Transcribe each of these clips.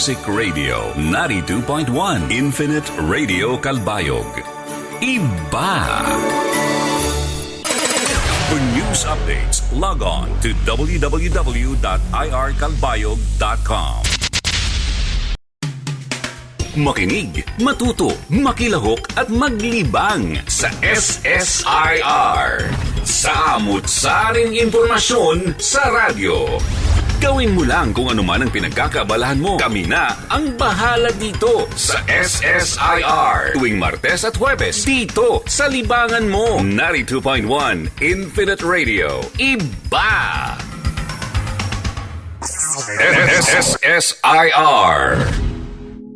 Music Radio 92.1 Infinite Radio Calbayog. Iba! For news updates, log on to www.ircalbayog.com. Makinig, matuto, makilahok at maglibang sa SSIR. Samut-saring impormasyon sa radyo. Gawin mo lang kung ano man ang pinagkakaabalahan mo. Kami na ang bahala dito sa SSIR. Tuwing Martes at Huwebes, dito sa libangan mo. 92.1 Infinite Radio. Iba! SSIR.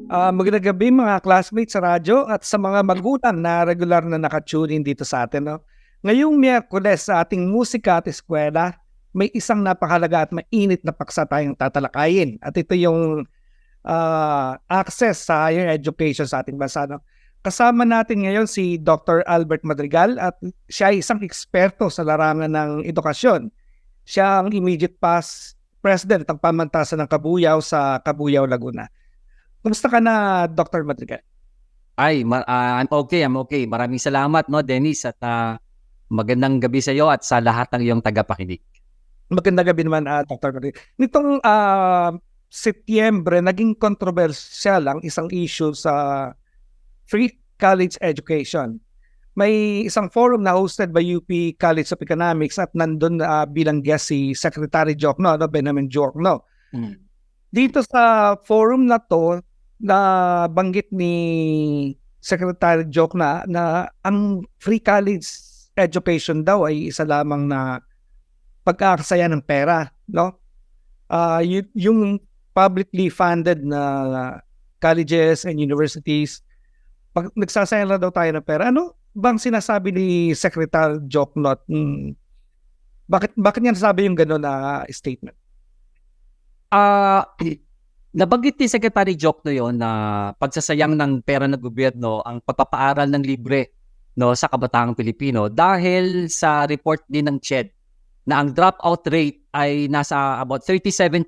Magandang gabi mga classmates sa radyo at sa mga magulang na regular na nakatune in dito sa atin. No? Ngayong Miyerkules sa ating musika at eskwela, may isang napakahalaga at mainit na paksa tayong tatalakayin. At ito yung access sa higher education sa ating bansa. No? Kasama natin ngayon si Dr. Albert Madrigal at siya ay isang eksperto sa larangan ng edukasyon. Siya ang immediate past president ng pamantasan ng Kabuyao sa Kabuyao, Laguna. Kumusta ka na, Dr. Madrigal? I'm okay. Maraming salamat, no, Dennis, at magandang gabi sa iyo at sa lahat ng iyong tagapakinig. Magandang gabi naman, Dr. Madrigal. Nitong Setyembre, naging controversial ang isang issue sa free college education. May isang forum na hosted by UP College of Economics at nandun bilang guest si Secretary Jokno, Benjamin Jokno. Dito sa forum na to, na banggit ni Secretary Jokno na ang free college education daw ay isa lamang na pag-aaksaya ng pera, no? Yung publicly funded na colleges and universities, pag nagsasayang lang daw tayo ng pera, ano bang sinasabi ni Secretary Jokno? Bakit niya nasabi yung gano'n na statement? Nabanggit ni Secretary Jokno yon na pagsasayang ng pera ng gobyerno ang pagpapaaral ng libre, no, sa kabataang Pilipino dahil sa report din ng CHED na ang dropout rate ay nasa about 37%.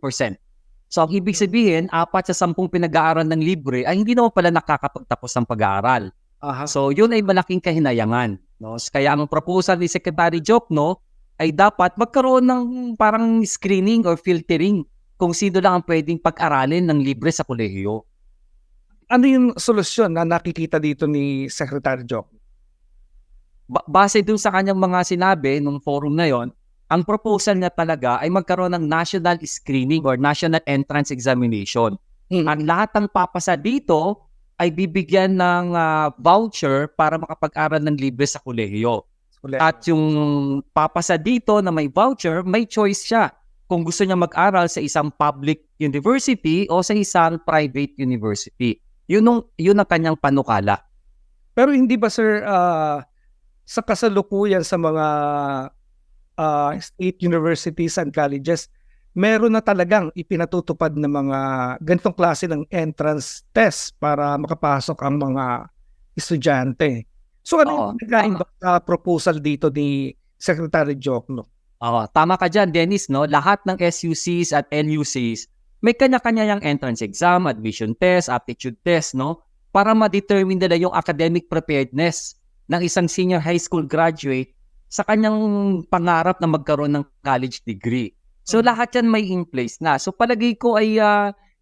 So ang ibig sabihin, 4 sa 10 pinag-aaral ng libre ay hindi naman pala nakakapagtapos ng pag-aaral. So yun ay malaking kahinayangan, no? Kaya ang proposal ni Secretary Jokno ay dapat magkaroon ng parang screening or filtering kung sino lang ang pwedeng pag-aralin ng libre sa kolehiyo. Ano yung solusyon na nakikita dito ni Secretary Jokno? Base dun sa kanyang mga sinabi nung forum na yon, ang proposal niya talaga ay magkaroon ng national screening or national entrance examination. Ang lahat ng papasa dito ay bibigyan ng voucher para makapag-aral ng libre sa kolehiyo. At yung papasa dito na may voucher, may choice siya kung gusto niya mag-aral sa isang public university o sa isang private university. Yun ang kanyang panukala. Pero hindi ba, sir, sa kasalukuyan sa mga state universities and colleges, meron na talagang ipinatutupad na mga ganitong klase ng entrance test para makapasok ang mga estudyante. So ano yung proposal dito ni Secretary Jokno? Tama ka dyan, Dennis, no? Lahat ng SUCs at LUCs may kanya-kanya yung entrance exam, admission test, aptitude test, no? Para ma-determine nila yung academic preparedness ng isang senior high school graduate sa kanyang pangarap na magkaroon ng college degree. So lahat yan may in place na. So palagay ko ay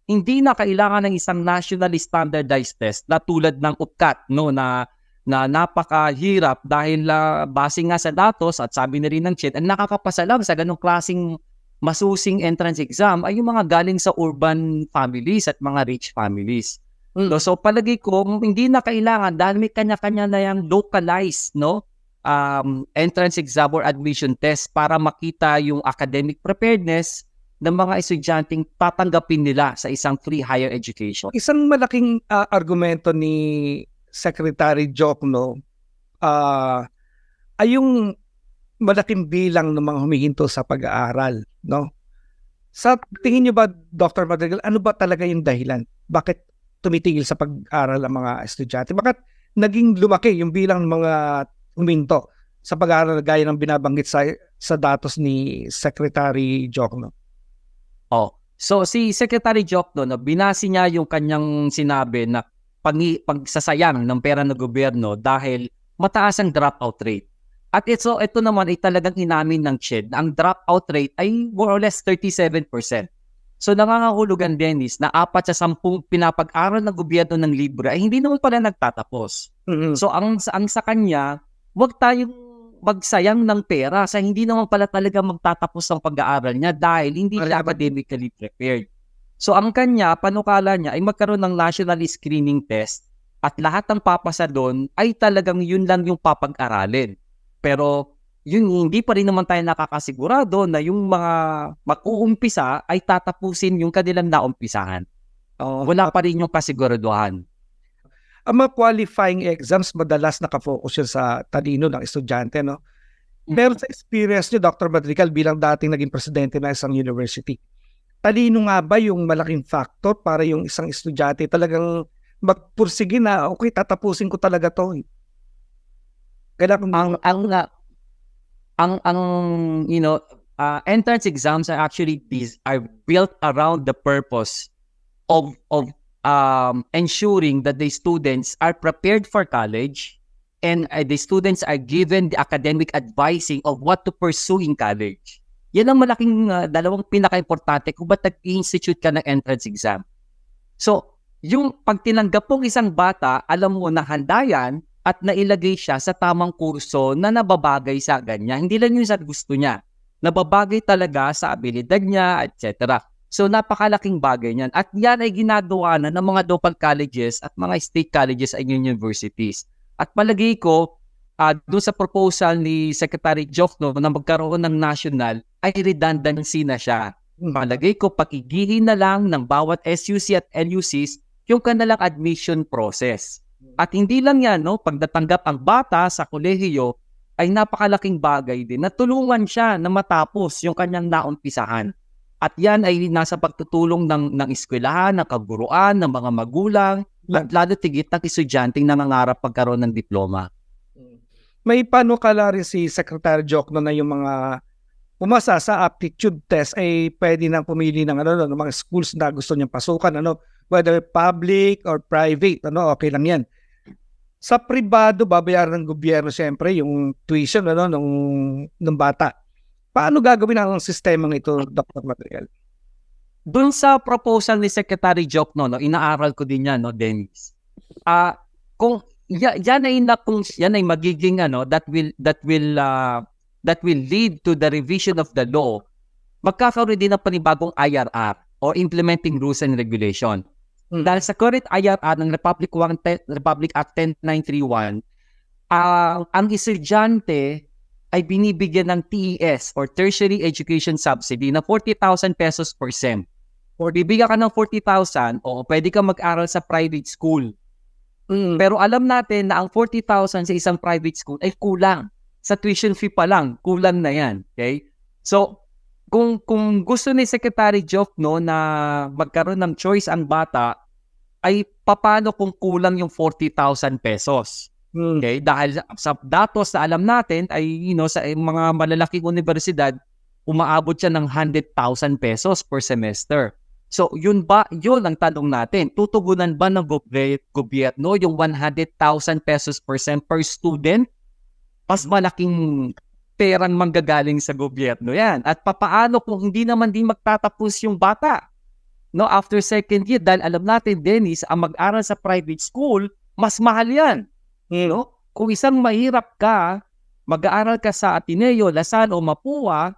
hindi na kailangan ng isang nationally standardized test na tulad ng UPCAT, no, na napakahirap dahil base nga sa datos at sabi na rin ng CHED, ang nakakapasa lang sa ganong klaseng masusing entrance exam ay yung mga galing sa urban families at mga rich families. So palagay ko hindi na kailangan dahil may kanya-kanya na yung localized, no, entrance exam or admission test para makita yung academic preparedness ng mga estudyanteng tatanggapin nila sa isang free higher education. Isang malaking argumento ni Secretary Jokno ay yung malaking bilang ng mga humihinto sa pag-aaral, no? Sa tingin niyo ba, Dr. Madrigal, ano ba talaga yung dahilan? Bakit tumitigil sa pag-aaral ang mga estudyante? Bakit naging lumaki yung bilang ng mga huminto sa pag-aaral gaya ng binabanggit sa datos ni Secretary Jokno? So si Secretary Jokno, no, binasi niya yung kanyang sinabi na pagsasayang ng pera ng gobyerno dahil mataas ang dropout rate. At ito naman ay talagang inamin ng CHED na ang dropout rate ay more or less 37%. So nangangahulugan, Dennis, na 4 sa 10 pinapag-aral ng gobyerno ng libre ay hindi naman pala nagtatapos. So ang sa kanya, wag tayong magsayang ng pera sa hindi naman pala talaga magtatapos ng pag-aaral niya dahil hindi siya academically prepared. So ang kanya, panukala niya ay magkaroon ng national screening test at lahat ng papasa doon ay talagang yun lang yung papag-aralin. Pero yun, hindi pa rin naman tayo nakakasigurado na yung mga mag-uumpisa ay tatapusin yung kanilang naumpisahan. Wala pa rin yung kasiguraduhan. Ang mga qualifying exams, madalas nakafocus yun sa talino ng estudyante, no? Pero sa experience niyo, Dr. Madrigal, bilang dating naging presidente ng isang university, talino nga ba yung malaking factor para yung isang estudyante talagang magpursige na, okay, tatapusin ko talaga to. Entrance exams are actually are built around the purpose of ensuring that the students are prepared for college and the students are given the academic advising of what to pursue in college. Yan ang malaking dalawang pinaka-importante kung ba't nag-institute ka ng entrance exam. So, yung pag tinanggap pong isang bata, alam mo na handa yan at nailagay siya sa tamang kurso na nababagay sa ganyan. Hindi lang yung sa gusto niya. Nababagay talaga sa abilidad niya, etc. So, napakalaking bagay niyan. At yan ay ginagawa na ng mga local colleges at mga state colleges at universities. At palagay ko, doon sa proposal ni Secretary Jokno na magkaroon ng national, ay redundancy na siya. Palagay ko, pakigihin na lang ng bawat SUC at LUCs yung kanilang admission process. At hindi lang yan, no? Pag natanggap ang bata sa kolehiyo, ay napakalaking bagay din na tulungan siya na matapos yung kanyang naumpisahan. At yan ay nasa pagtutulong ng eskwelahan, ng kaguruan, ng mga magulang, at lalo tigit ng estudyanteng nangangarap pagkaroon ng diploma. May panukala rin si Secretary Jokno na yung mga pumasa sa aptitude test ay pwede nang pumili ng ng mga schools na gusto niyang pasukan, whether public or private, okay lang yan. Sa pribado, babayaran ng gobyerno siyempre yung tuition ng bata. Paano gagawin ang sistemang ito, Dr. Madrigal? Doon sa proposal ni Secretary Jokno, inaaral ko din yan, Dennis. Kung yan ay magiging that will lead to the revision of the law, magkakaroon din ng panibagong IRR or Implementing Rules and Regulation. Dahil sa current IRR ng Republic Act 10931, ang estudyante ay binibigyan ng TES or Tertiary Education Subsidy na 40,000 pesos per SEM. Or bibigyan ka ng 40,000 o pwede ka mag-aral sa private school. Pero alam natin na ang 40,000 sa isang private school ay kulang. Sa tuition fee pa lang, kulang na yan. Okay? So, kung gusto ni Secretary Jokno na magkaroon ng choice ang bata, ay paano kung kulang yung 40,000 pesos? Okay? Dahil sa datos na alam natin ay sa mga malalaking universidad, umaabot siya ng 100,000 pesos per semester. So, yun ang tanong natin. Tutugunan ba ng gobyerno yung 100,000 pesos per sem per student? Mas malaking perang manggagaling sa gobyerno yan. At papaano kung hindi naman din magtatapos yung bata? After second year, dahil alam natin, Dennis, ang mag-aral sa private school, mas mahal yan. Kung isang mahirap ka, mag-aaral ka sa Ateneo, Lasal o Mapua,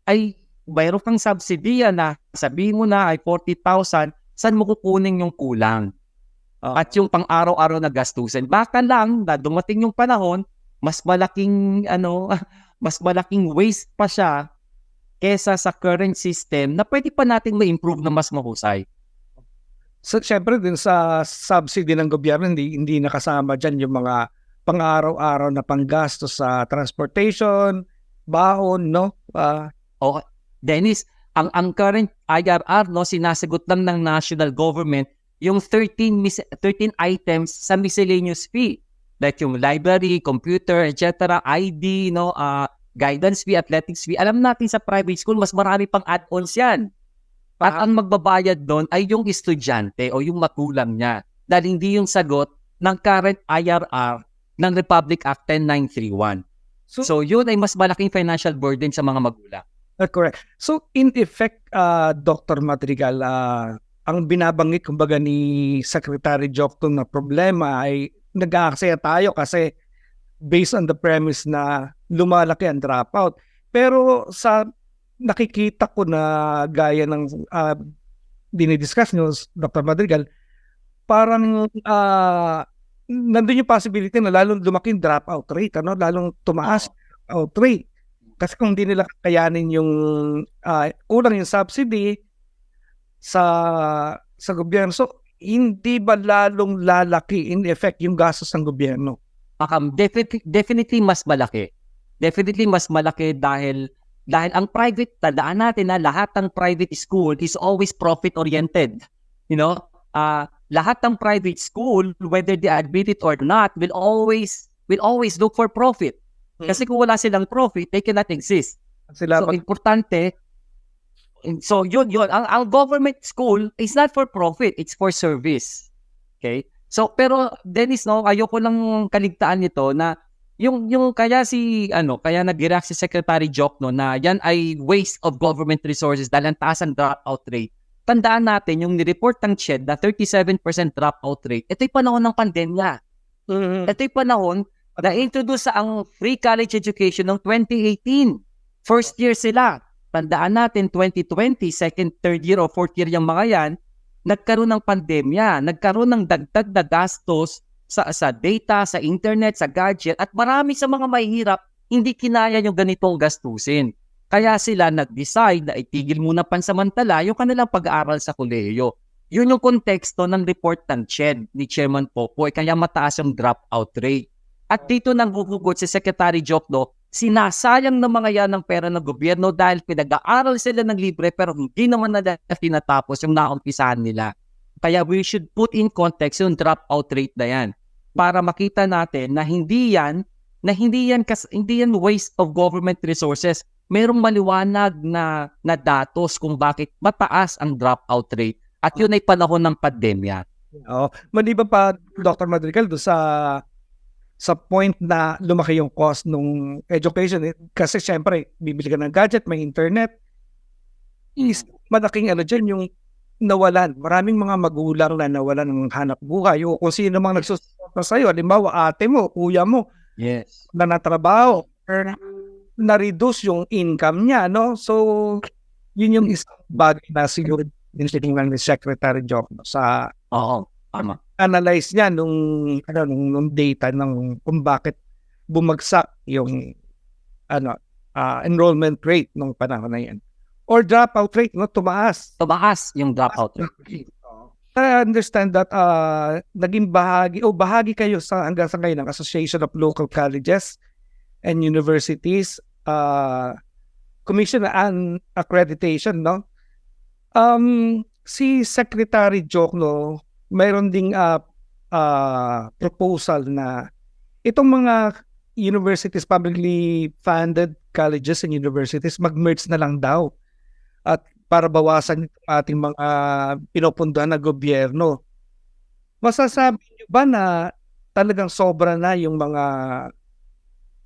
ay mayroon kang subsidiya na sabihin mo na ay 40,000, saan mo kukunin yung kulang? At yung pang-araw-araw na gastusin. Baka lang na dumating yung panahon, mas malaking waste pa siya kesa sa current system na pwede pa nating ma-improve na mas mahusay. So, syempre din sa subsidy ng gobyerno, hindi nakasama dyan yung mga pang-araw-araw na panggastos sa transportation, baon, Dennis, ang current IRR, sinasagot lang ng national government yung 13 items sa miscellaneous fee. Like yung library, computer, etc., ID, guidance fee, athletics fee. Alam natin sa private school, mas marami pang add-ons yan. At ang magbabayad doon ay yung estudyante o yung magulang niya. Dahil hindi yung sagot ng current IRR ng Republic Act 10931. So yun ay mas malaking financial burden sa mga magulang. Correct. So in effect, Dr. Madrigal, ang binabanggit kumbaga ni Secretary Jokto na problema ay nag-aaksaya tayo kasi based on the premise na lumalaki ang dropout. Pero sa nakikita ko na gaya ng dinidiscuss nyo, Dr. Madrigal, parang nandun yung possibility na lalong lumaki yung dropout rate, lalong tumaas yung dropout rate. Kasi kung hindi nila kakayanin yung kulang yung subsidy sa gobyerno, so hindi ba lalong lalaki in effect yung gastos ng gobyerno? Definitely mas malaki. Definitely mas malaki dahil ang private, tandaan natin na lahat ng private school is always profit-oriented. Lahat ng private school, whether they admit it or not, will always look for profit. Kasi kung wala silang profit, they cannot exist. Importante. So yun. Ang government school is not for profit, it's for service. Okay? So pero Dennis, ayoko lang kaligtaan nito na yung kaya nag-react si Secretary Jokno na yan ay waste of government resources dahil ang taas ang dropout rate. Tandaan natin yung ni-report ng CHED na 37% dropout rate. Ito'y panahon ng pandemya. Ito'y panahon na-introduce ang free college education noong 2018. First year sila. Tandaan natin, 2020, second, third year o fourth year yung mga yan, nagkaroon ng pandemya, nagkaroon ng dagdag na gastos sa data, sa internet, sa gadget, at marami sa mga mahihirap, hindi kinaya yung ganitong gastusin. Kaya sila nag-decide na itigil muna pansamantala yung kanilang pag-aaral sa kolehiyo. Yun yung konteksto ng report ng CHED ni Chairman Popoy, kaya mataas yung dropout rate. At dito nang huhugot si Secretary Jokno, sinasayang ng mga yan ng pera ng gobyerno dahil pinag-aaral sila ng libre pero hindi naman nila tinatapos yung naumpisahan nila. Kaya we should put in context yung dropout rate na yan para makita natin na hindi yan waste of government resources. Merong maliwanag na datos kung bakit mataas ang dropout rate at yun ay panahon ng pandemya. Maliban pa, Dr. Madrigal, doon sa point na lumaki yung cost ng education. Kasi syempre, bibili ka ng gadget, may internet. Is malaking dyan yung nawalan. Maraming mga magulang na nawalan ng hanap buhay. O kung sino namang nagsusuporta sa'yo, halimbawa ate mo, kuya mo, na natrabaho, or na-reduce yung income niya. So, yun yung isang bagay na siguro din ni Secretary Jokno sa analyze niya nung data ng kung bakit bumagsak yung enrollment rate nung panahon na yan. Or dropout rate, tumaas. Tumaas yung dropout rate. I understand that naging bahagi kayo hanggang sa ngayon ng Association of Local Colleges and Universities Commission on Accreditation, si Secretary Jokno mayroon ding proposal na itong mga universities, publicly funded colleges and universities, mag-merge na lang daw at para bawasan yung ating mga pinupunduhan na gobyerno. Masasabi niyo ba na talagang sobra na yung mga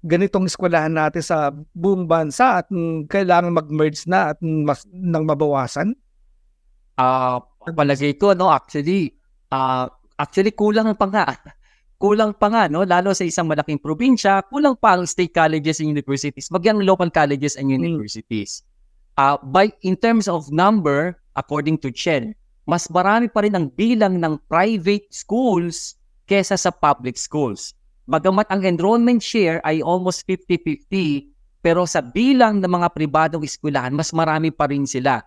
ganitong eskwelahan natin sa buong bansa at kailangan mag-merge na at nang mabawasan? Palagay ko, actually kulang pa nga. Kulang pa nga, lalo sa isang malaking probinsya, kulang pa ang state colleges and universities, magyang local colleges and universities. In terms of number, according to CHED, mas marami pa rin ang bilang ng private schools kesa sa public schools. Bagamat ang enrollment share ay almost 50-50, pero sa bilang ng mga pribadong eskwelahan, mas marami pa rin sila.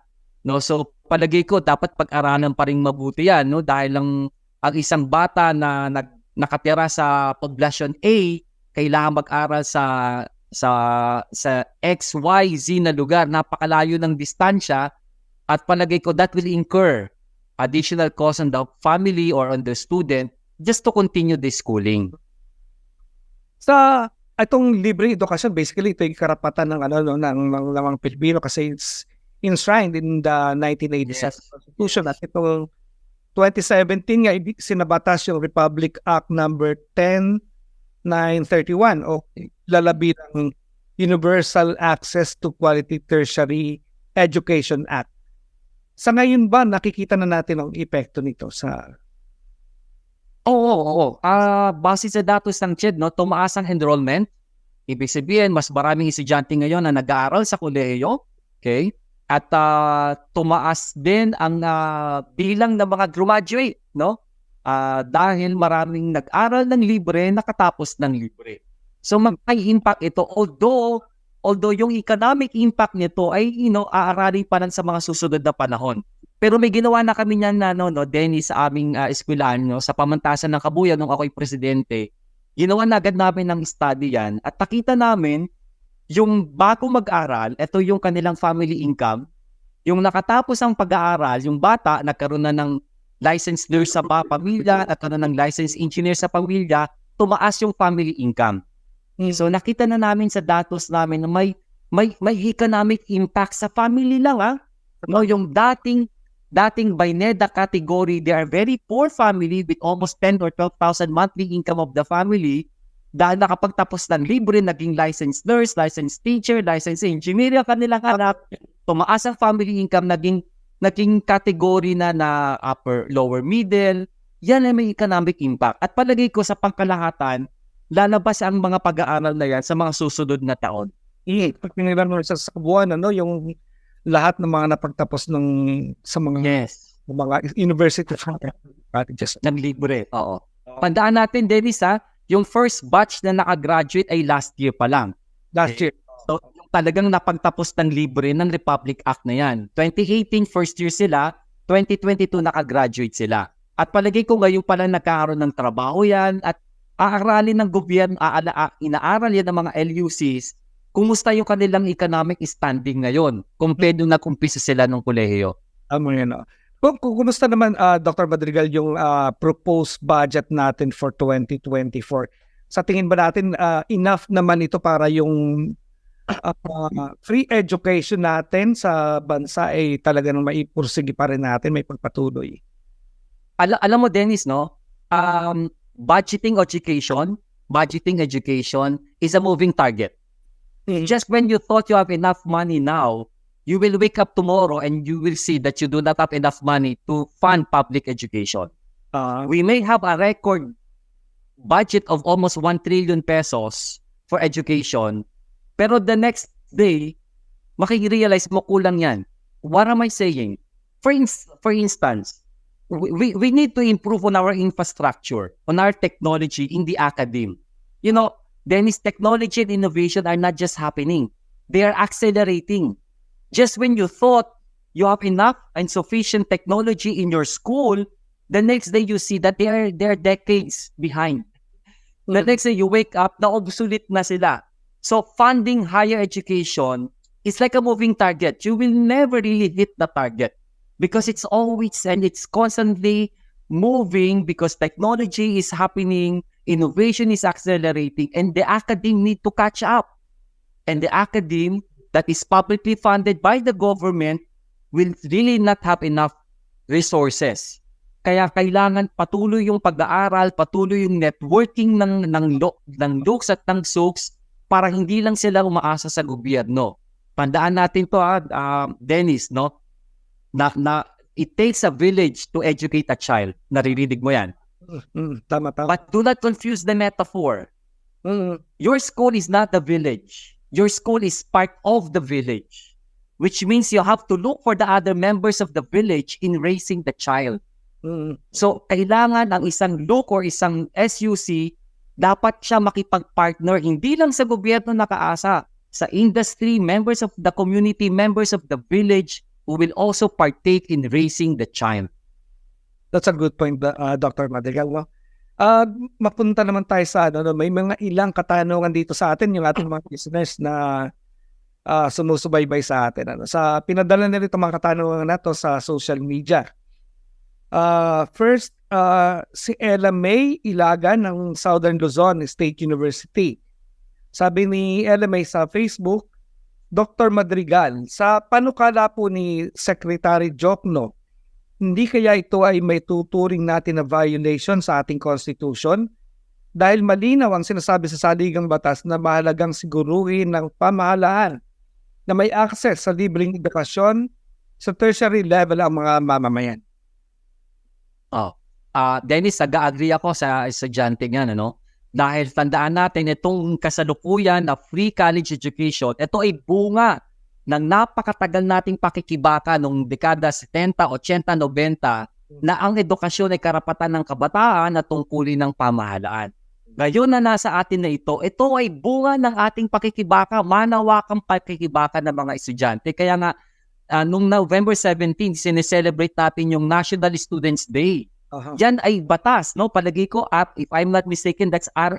So, palagay ko, dapat pag-aralan pa rin mabuti yan, dahil ang isang bata na nakatira sa poblasyon A, kailangan mag-aral sa XYZ na lugar, napakalayo ng distansya, at palagay ko that will incur additional cost on the family or on the student just to continue the schooling. Sa itong libreng edukasyon, basically ito yung karapatan ng mga Pilipino kasi enshrined in the 1987 Yes. Constitution. At itong 2017 nga, sinabatas yung Republic Act number 10931 o lalabi ng Universal Access to Quality Tertiary Education Act. Sa ngayon ba, nakikita na natin ang epekto nito sa... Oo. Base sa datos ng CHED, no, tumaas ang enrollment. Ibig sabihin, mas maraming estudyante ngayon na nag-aaral sa kolehiyo. Okay? At tumaas din ang bilang ng mga graduate, no? Dahil maraming nag-aral ng libre, nakatapos ng libre. So may impact ito, although yung economic impact nito ay aaralin pa lang sa mga susunod na panahon. Pero may ginawa na kami niyan na Dennis, sa aming eskwelahan, sa pamantasan ng Kabuyan nung ako'y presidente. Ginawa na agad namin ng study yan at nakita namin yung bago mag-aral, ito yung kanilang family income. Yung nakatapos ang pag-aaral, yung bata nagkaroon na ng licensed nurse sa pamilya, nagkaroon ng licensed engineer sa pamilya, tumaas yung family income. So nakita na namin sa datos namin na may economic impact sa family lang. No, yung dating Bayneda category, they are very poor family with almost 10 or 12,000 monthly income of the family. Dahil nakapagtapos ng libre, naging licensed nurse, licensed teacher, licensed engineer ang kanilang anak. Tumaas ang family income, naging category na upper, lower, middle. Yan ay may economic impact. At palagay ko sa pangkalahatan, lalabas ang mga pag-aaral na yan sa mga susunod na taon. Pag pinilan mo sa buwan, yung lahat ng mga napagtapos sa mga university colleges. Ng libre, oo. Pandaan natin, Dennis, yung first batch na nakagraduate ay last year pa lang. Last year. So, yung talagang napagtapos ng libre ng Republic Act na yan. 2018, first year sila. 2022, nakagraduate sila. At palagay ko ngayon pa lang nagkakaroon ng trabaho yan at aaralin ng gobyerno, inaaral yan ng mga LUCs, kumusta yung kanilang economic standing ngayon compared nung nag-umpisa sila ng kolehiyo. Kumusta naman, Dr. Madrigal, yung proposed budget natin for 2024? Sa tingin ba natin, enough naman ito para yung free education natin sa bansa ay talaga nang maipursige pa rin natin, may pagpatuloy? Alam mo, Dennis, budgeting education is a moving target. Just when you thought you have enough money now, you will wake up tomorrow and you will see that you do not have enough money to fund public education. We may have a record budget of almost 1 trillion pesos for education, pero the next day, makirealize mo kulang yan. What am I saying? For instance, we need to improve on our infrastructure, on our technology in the academe. Dennis, technology and innovation are not just happening. They are accelerating. Just when you thought you have enough and sufficient technology in your school, the next day you see that they are decades behind. The next day you wake up, na-obsolete na sila. So funding higher education is like a moving target. You will never really hit the target because it's always and it's constantly moving because technology is happening, innovation is accelerating, and the academe need to catch up. And the academe that is publicly funded by the government will really not have enough resources. Kaya kailangan patuloy yung pag-aaral, patuloy yung networking ng looks at ng SOCs para hindi lang sila umaasa sa gobyerno. Tandaan natin to, Dennis, na it takes a village to educate a child. Naririnig mo yan. Tama. But do not confuse the metaphor. Your school is not the village. Your school is part of the village, which means you have to look for the other members of the village in raising the child. So, kailangan ang isang LUC or isang SUC, dapat siya makipag-partner, hindi lang sa gobyerno nakaasa, sa industry, members of the community, members of the village, who will also partake in raising the child. That's a good point, Dr. Madrigal. Mapunta naman tayo sa may mga ilang katanungan dito sa atin, yung ating mga listeners na sumusubaybay sa atin. Sa pinadala nila itong mga katanungan na to sa social media. First, si Ella May Ilaga ng Southern Luzon State University. Sabi ni Ella May sa Facebook, Dr. Madrigal, sa panukala po ni Secretary Jokno, hindi kaya ito ay may tuturing natin na violation sa ating Constitution? Dahil malinaw ang sinasabi sa saligang batas na mahalagang siguruhin ng pamahalaan na may access sa libreng edukasyon sa tertiary level ang mga mamamayan. Dennis, nag-agree ako sa estudyante niyan, ano? Dahil tandaan natin itong kasalukuyan na free college education, ito ay bunga ng napakatagal nating pakikibaka noong dekada 70, 80, 90 na ang edukasyon ay karapatan ng kabataan at tungkulin ng pamahalaan. Ngayon na nasa atin na ito ay bunga ng ating pakikibaka, manawakang pakikibaka ng mga estudyante. Kaya nga, noong November 17, sineselebrate natin yung National Students Day. Yan ay batas, no? Palagi ko, if I'm not mistaken, that's RA,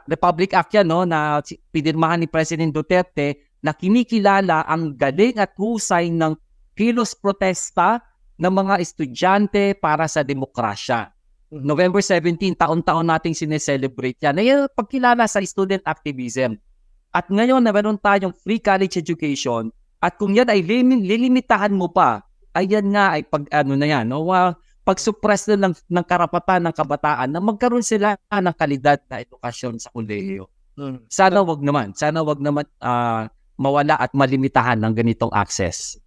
Republic Act yan, no? Na pinirmahan ni President Duterte na kinikilala ang galing at husay ng kilos protesta ng mga estudyante para sa demokrasya. November 17, taon-taon nating sineselebrate yan. Ay pagkilala sa student activism. At ngayon na meron tayong free college education, at kung yan ay lilimitahan mo pa, ayan nga ay pag-suppress na ng karapatan ng kabataan na magkaroon sila ng kalidad na edukasyon sa kolehiyo. Sana wag naman mawala at malimitahan ng ganitong access.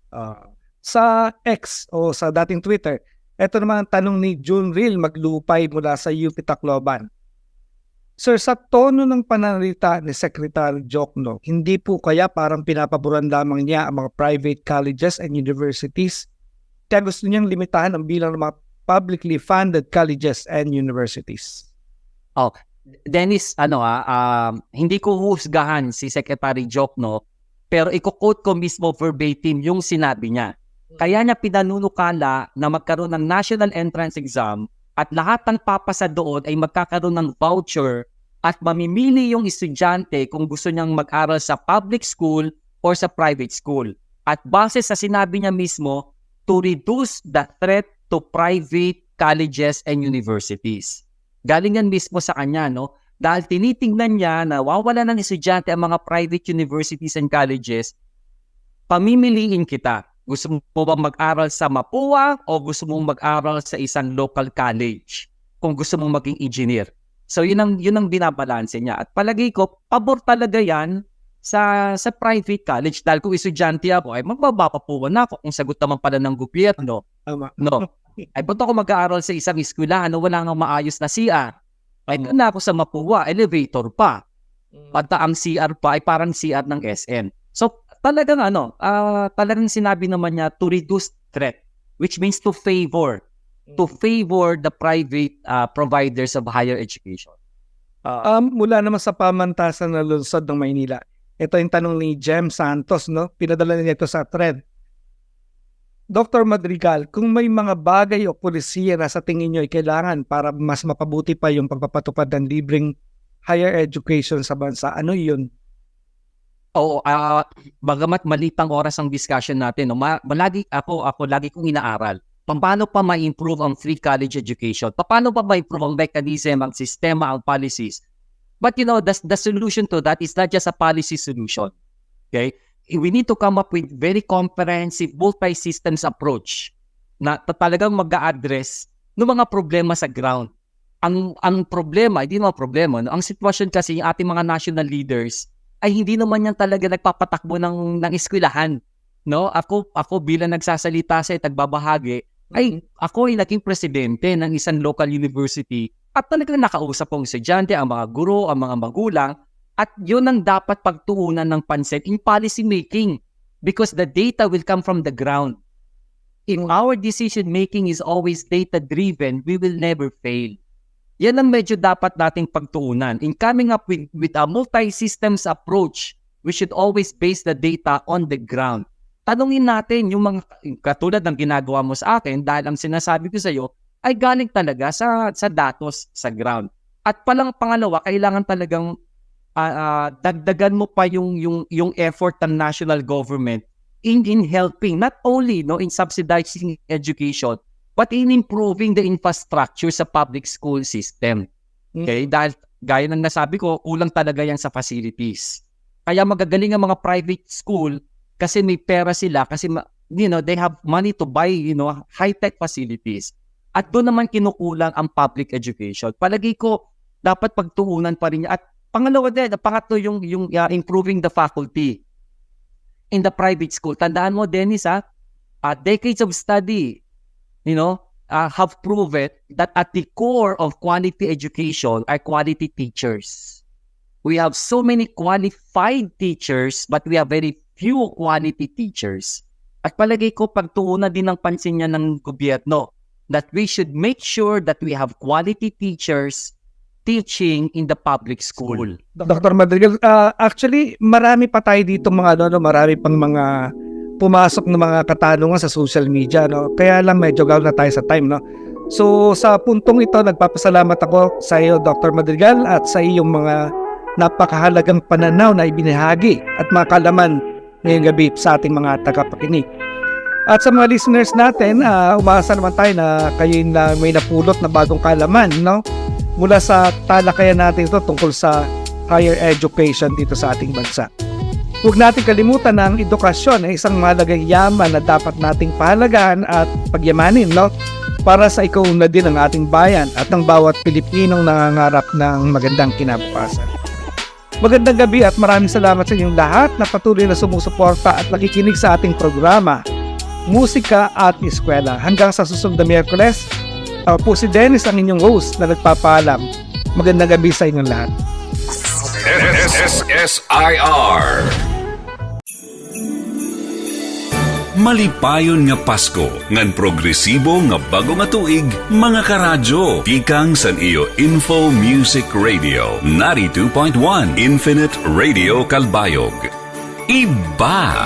Sa X o sa dating Twitter, ito naman ang tanong ni June Real Maglupay mula sa UP Tacloban. Sir, sa tono ng pananalita ni Secretary Jokno, hindi po kaya parang pinapaboran lamang niya ang mga private colleges and universities? Kaya gusto niyang limitahan ang bilang ng mga publicly funded colleges and universities. Dennis, hindi ko husgahan si Secretary Jokno, pero i-quote ko mismo verbatim yung sinabi niya. Kaya niya pinanunukala na magkaroon ng national entrance exam at lahat ng papasa doon ay magkakaroon ng voucher at mamimili yung estudyante kung gusto niyang mag-aral sa public school or sa private school. At base sa sinabi niya mismo, to reduce the threat to private colleges and universities. Galing yan mismo sa kanya, no? Dahil tinitingnan niya na wawala ng estudyante ang mga private universities and colleges, pamimiliin kita. Gusto mo ba mag-aral sa Mapua o gusto mong mag-aral sa isang local college kung gusto mong maging engineer? So yun ang binabalanse niya. At palagi ko, pabor talaga yan sa private college. Dahil kung estudyante ako, ay magbabapapuan na ako kung sagot naman pala ng gobyerno. No. Ay punta ako mag-aaral sa isang eskwela na wala nang maayos na CR. Ay doon na ako sa Mapua, elevator pa. Pagka ang CR pa ay parang CR ng SM. So talagang talagang sinabi naman niya to reduce threat, which means to favor the private providers of higher education. Mula naman sa pamantasan na lungsod ng Maynila, ito yung tanong ni Jem Santos, no? Pinadala niya ito sa thread. Dr. Madrigal, kung may mga bagay o polisiya na sa tingin nyo ay kailangan para mas mapabuti pa yung pagpapatupad ng libreng higher education sa bansa, ano yun? Bagamat malitang oras ang discussion natin, no, lagi kong inaaral. Paano pa ma-improve ang free college education? Paano pa ma-improve ang mechanism, ang sistema, ang policies? But the solution to that is not just a policy solution. Okay? We need to come up with very comprehensive multi-systems approach na talagang mag-a-address ng mga problema sa ground. Ang problema, hindi naman problema, no? Ang sitwasyon kasi yung ating mga national leaders ay hindi naman yan talaga nagpapatakbo ng eskwelahan. No? Ako bilang nagsasalita sa tagbabahagi, ako ay naging presidente ng isang local university at talagang nakausap ang estudyante, ang mga guro, ang mga magulang, at yun ang dapat pagtuunan ng pansin in policy making because the data will come from the ground. If our decision making is always data driven, we will never fail. Yan ang medyo dapat nating pagtuunan. In coming up with a multi-systems approach, we should always base the data on the ground. Tanungin natin yung mga katulad ng ginagawa mo sa akin dahil ang sinasabi ko sa iyo ay galing talaga sa datos sa ground. At pangalawa, kailangan talagang dagdagan mo pa yung effort ng national government in helping not only in subsidizing education but in improving the infrastructure sa public school system. Okay? Dahil gaya ng nasabi ko, kulang talaga yan sa facilities. Kaya magagaling ang mga private school kasi may pera sila, kasi they have money to buy, high-tech facilities. At doon naman kinukulang ang public education. Palagi ko, dapat pagtuunan pa rin niya. At pangatlo yung improving the faculty in the private school. Tandaan mo, Dennis, decades of study, have proven that at the core of quality education are quality teachers. We have so many qualified teachers, but we have very few quality teachers. At palagay ko, pagtuunan din ng pansin niya ng gobyerno that we should make sure that we have quality teachers teaching in the public school. Dr. Madrigal, actually, marami pa tayo dito marami pang mga pumasok na mga katanungan sa social media, no? Kaya lang medyo gawin na tayo sa time, no? So, sa puntong ito, nagpapasalamat ako sa iyo, Dr. Madrigal, at sa iyong mga napakahalagang pananaw na ibinahagi at mga kalaman ngayong gabi sa ating mga tagapakinig. At sa mga listeners natin, umaasa naman tayo na kayo na may napulot na bagong kalaman, no? Mula sa talakayan natin ito tungkol sa higher education dito sa ating bansa. Huwag natin kalimutan na ang edukasyon ay isang mahalagang yaman na dapat nating pahalagahan at pagyamanin, no? Para sa ikaunlad din ng ating bayan at ng bawat Pilipinong nangangarap ng magandang kinabukasan. Magandang gabi at maraming salamat sa inyong lahat na patuloy na sumusuporta at nakikinig sa ating programa, Musika at Eskwela. Hanggang sa susunod na Miyerkules, ako po si Dennis, ang inyong host na nagpapaalam. Magandang gabi sa inyong lahat. SSIR Malipayon nga Pasko, ngan progresibo nga bago nga tuig, mga karadyo. Tikang san iyo Info Music Radio, 92.1 Infinite Radio Kalbayog. Iba!